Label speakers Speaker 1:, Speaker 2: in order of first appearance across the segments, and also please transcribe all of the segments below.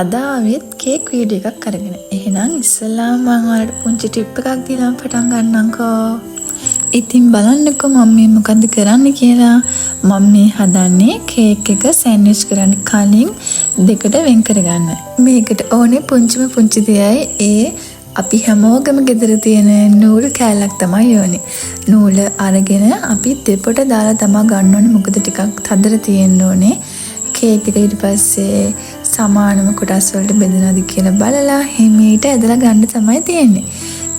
Speaker 1: අද ආවෙත් cake video එකක් අරගෙන. එහෙනම් ඉස්සෙල්ලාම මම ඔයාලට පුංචි ටිප් එකක් දීලා පටන් ගන්නම්කෝ. ඉතින් බලන්නකෝ මම මේ මොකද්ද කරන්න කියලා. මම මේ හදන්නේ කේක් එක සෑන්ඩ්විච් කරන්න කලින් දෙකට වෙන් කරගන්න. මේකට ඕනේ පුංචි දෙයයි ඒ අපි හැමෝගම ගෙදර තියෙන නූල් කෑල්ලක් තමයි ඕනේ. නූල අරගෙන අපි දෙපොට දාලා තමයි ගන්න ඕනේ. මොකද ටිකක් තදර තියෙන්න ඕනේ. කේක් එක ඊට පස්සේ සමානම කොටස් වලට බෙදනවාද කියලා බලලා හිමීට ඇදලා ගන්න තමයි තියෙන්නේ.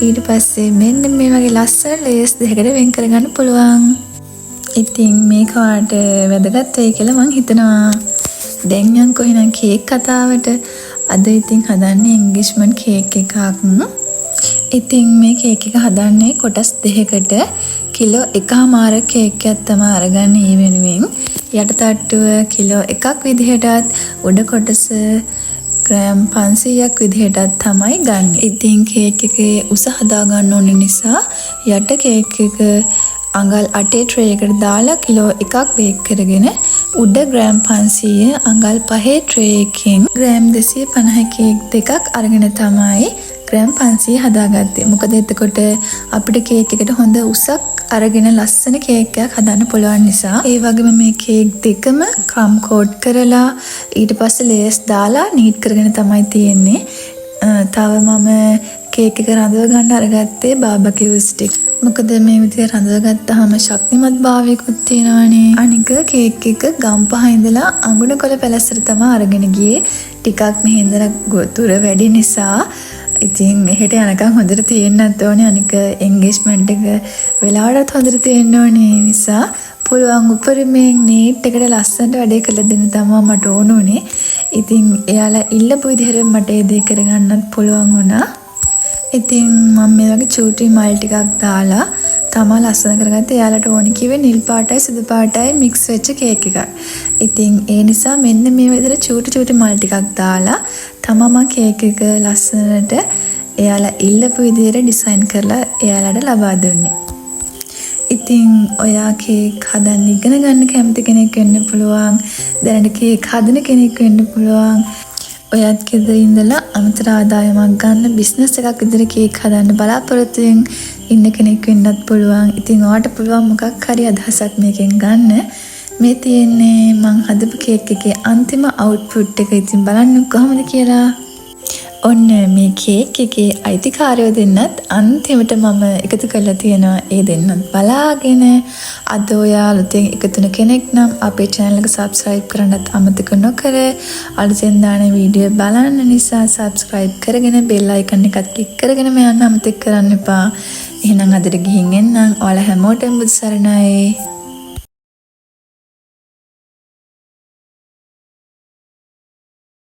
Speaker 1: ඊට පස්සේ මෙන්න මේ වගේ ලස්සන ලේස් දෙකකට වෙන් කරගන්න පුළුවන්. ඉතින් මේක වාට වැදගත් වෙයි කියලා මං හිතනවා. දැන් යන්කෝ එහෙනම් කේක් කතාවට. අද ඉතින් හදන්නේ එන්ගේජ්මන්ට් කේක් එකක්. ඉතින් මේ කේක් එක හදන්නේ කොටස් දෙකකට කිලෝ 1.5 කේක් එකක් තමයි අරගන්නේ. ඒ වෙනුවෙන් යට තට්ටුව කිලෝ 1ක් විදිහටත් උඩ කොටස ග්‍රෑම් 500ක් විදිහටත් තමයි ගන්න. ඉතින් කේක් එකේ උස හදා ගන්න ඕන නිසා යට කේක් එක අඟල් 8 ට්‍රේ එකට දාලා කිලෝ 1ක් බේක් කරගෙන උඩ ග්‍රෑම් 500 අඟල් 5 ට්‍රේ එකකින් ග්‍රෑම් 250 කේක් දෙකක් අරගෙන තමයි ග්‍රෑම් 500 හදාගත්තේ. මොකද එතකොට අපිට කේක් එකට හොඳ උසක් අරගෙන ලස්සන කේක් එකක් හදන්න පුළුවන් නිසා. ඒ වගේම මේ කේක් දෙකම ක්‍රම් කෝට් කරලා ඊට පස්සේ ලේස් දාලා නීට් කරගෙන තමයි තියෙන්නේ. තව මම කේක් එක රඳව ගන්න අරගත්තේ බාබකියු ස්ටික්. මොකද මේ විදිහට රඳව ගත්තාම ශක්තිමත් භාවයකුත් තියෙනවානේ. අනික කේක් එක ගම් 5 ඉඳලා අඟුණ කොළ පැලැස්සට තමයි අරගෙන ගියේ. ටිකක් මෙහෙන්දර ගොතුර වැඩි නිසා ඉතින් එහෙට යනකම් හොඳට තියෙන්නත් ඕනේ. අනික එන්ගේජ්මන්ට් එක වෙලාවටත් හොඳට තියෙන්න ඕනේ. නිසා පුළුවන් උපරිමයෙන් නීට් එකට ලස්සනට වැඩේ කළ දෙන්න තමයි මට ඕන උනේ. ඉතින් එයාලා ඉල්ලපු විදිහට මට ඒ දේ කරගන්නත් පුළුවන් වුණා. ඉතින් මම මේ වගේ චූටි මල් ටිකක් දාලා තමා ලස්සන කරගත්තේ. එයාලට ඕනි කිව්වේ නිල් පාටයි සුදු පාටයි මික්ස් වෙච්ච කේක් එකක්. ඉතින් ඒ නිසා මෙන්න මේ විදිහට චූටි මල් ටිකක් දාලා තමා කේක් එක ලස්සනට එයාලා ඉල්ලපු විදිහට ඩිසයින් කරලා එයාලට ලබා දුන්නේ. ඉතින් ඔයා කේක් හදන්න ඉගෙන ගන්න කැමති කෙනෙක් වෙන්න පුළුවන්. දැනට කේක් හදන කෙනෙක් වෙන්න පුළුවන්. ඔයත් ගෙදර ඉඳලා අමතර ආදායමක් ගන්න බිස්නස් එකක් විදිහට කේක් හදන්න බලාපොරොත්තු වෙන ඉන්න කෙනෙක් වෙන්නත් පුළුවන්. ඉතින් ඔයාට පුළුවන් මොකක් හරි අදහසක් මේකෙන් ගන්න. මේ තියෙන්නේ මං හදපු කේක් එකේ අන්තිම අවුට්පුට් එක. ඉතින් බලන්න කොහොමද කියලා. ඔන්න මේ කේක් එකේ අයිතිකාරයෝ දෙන්නත් අන්තිමට මම එකතු කරලා තියෙනවා. ඒ දෙන්නත් බලාගෙන අද ඔයා අලුතෙන් එකතු වෙන කෙනෙක් නම් අපේ channel එක subscribe කරන්නත් අමතක නොකර අලුතෙන් දාන වීඩියෝ බලන්න නිසා subscribe කරගෙන bell icon එකත් click කරගෙන යන්න අමතක කරන්න එපා. එහෙනම් අදට ගිහින් එන්නම්. ඔයාලා හැමෝටම බුදු සරණයි.